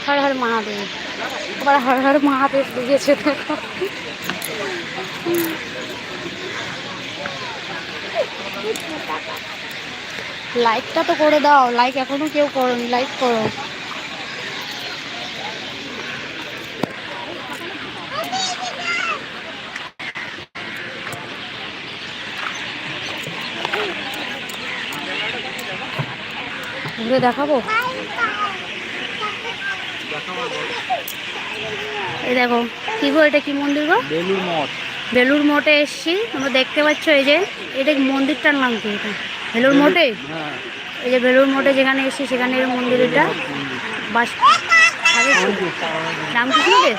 হর হর মহাদেব। আবার হর হর মহাদেব লিখেছে দেখো। লাইকটা তো করে দাও, লাইক এখনো কেউ করোনি, লাইক করো। ঘুরে দেখাবো। এই দেখো কি গো, এটা কি মন্দির গো? বেলুর মঠ। বেলুর মঠে এসছি, তোমরা দেখতে পাচ্ছ। এই যে এটা মন্দিরটার নাম কি? এটা বেলুর মঠে। হ্যাঁ, এই যে বেলুর মঠে যেখানে এসছি সেখানে এর মন্দির। এটা বাস আগে রামকৃষ্ণদেব,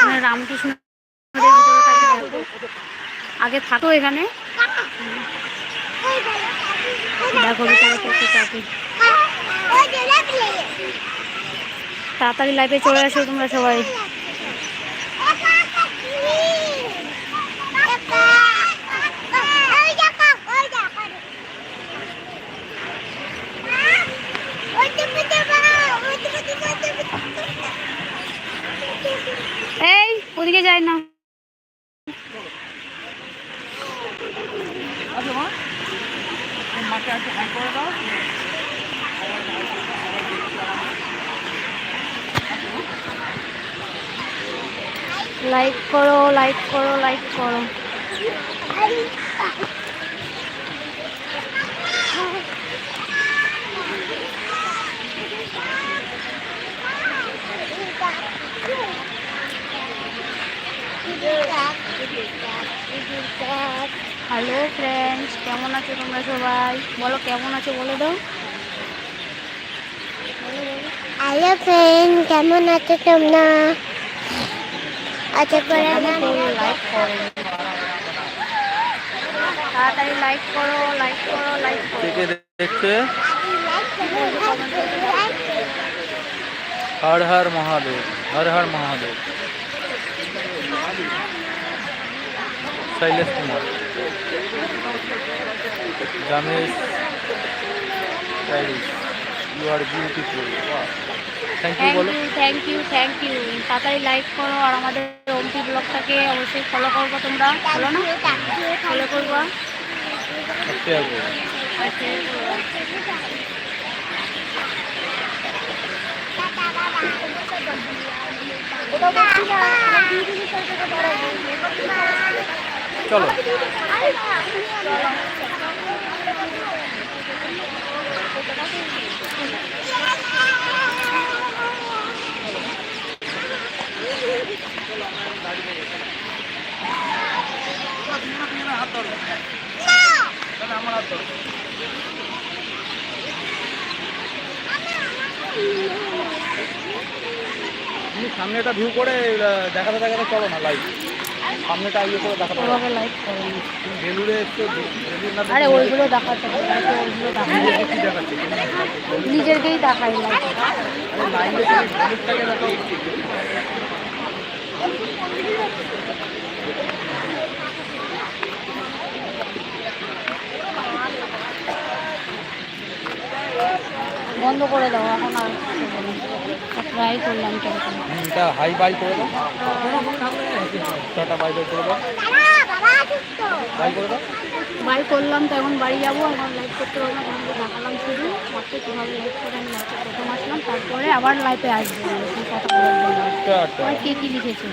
মানে রামকৃষ্ণদেব ভিতরে থাকে। আগে থাকতো এখানে। দেখো ভিতরে কত চাকরি। তাড়াতাড়ি লাইফে চলে আসো তোমরা সবাই। এই ওদিকে যাই না। লাইক করো, লাইক করো, লাইক করো। হ্যালো ফ্রেন্ডস, কেমন আছো তোমরা সবাই? বলো কেমন আছো, বলে দাও। হ্যালো ফ্রেন্ড, কেমন আছো তোমরা? আচ্ছা করে লাইক করো, তাড়াতাড়ি লাইক করো, লাইক করো, লাইক করো। কে দেখছে? Har Har Mahadev, Har Har Mahadev. Shailesh Kumar, Ramesh Paris, you are beautiful. Thank you বলো। Thank you, thank you. তাড়াতাড়ি লাইক করো আর আমাদের অম্পি ব্লগটাকে অবশ্যই ফলো করবো তোমরা, বলো না? ফলো করবো। চলো। আমার হাত ধরো। তুমি সামনেটা ভিউ করে দেখাতে দেখাতে চলো না, লাইভ সামনেটা ইয়ে করে দেখাতে হবে। লাইক করো। তুমি ভেলুরে এসছো, ভেলুর না আরে ওইগুলো দেখাচ্ছে, ওইগুলো দেখাচ্ছে, কি দেখাচ্ছে? নিজেরকেই দেখাই না। আরে লাইভে তুমি ভেলুরটাকে দেখাও। বন্ধ করে দাও এখন, আর ট্রাই করলাম কেমন। এটা হাই বাই করে দাও, টাটা বাই বাই করে দাও, বাই করে দাও। বাই করলাম তো এখন বাড়ি যাবো। এখন লাইভ করতে পারবো না, তোমাকে দেখালাম শুধু মাত্র কীভাবে লাইভ করে আমি লাইভে প্রথম আসলাম। তারপরে আবার লাইভে আসবো, কথা বলবো। আর কে কী লিখেছে?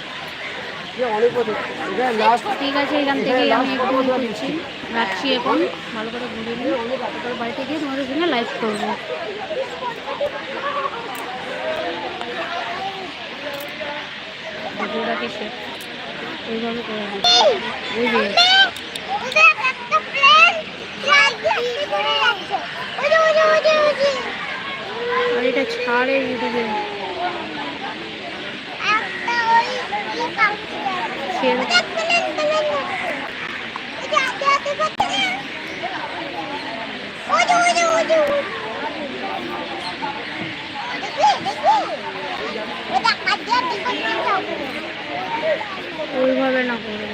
ঠিক আছে, এখান থেকে আমি একটু ঘুরছি, রাখছি এখন। ভালো করে ঘুরে নিই, তারপর বাড়িতে গিয়ে তোমাদের সঙ্গে লাইভ করবো। ভিডিওটাকে শেয়ার এইভাবে করে দিই। ওই যে আর এটা ছাড়ে ইউটিউবে। ওইভাবে না করে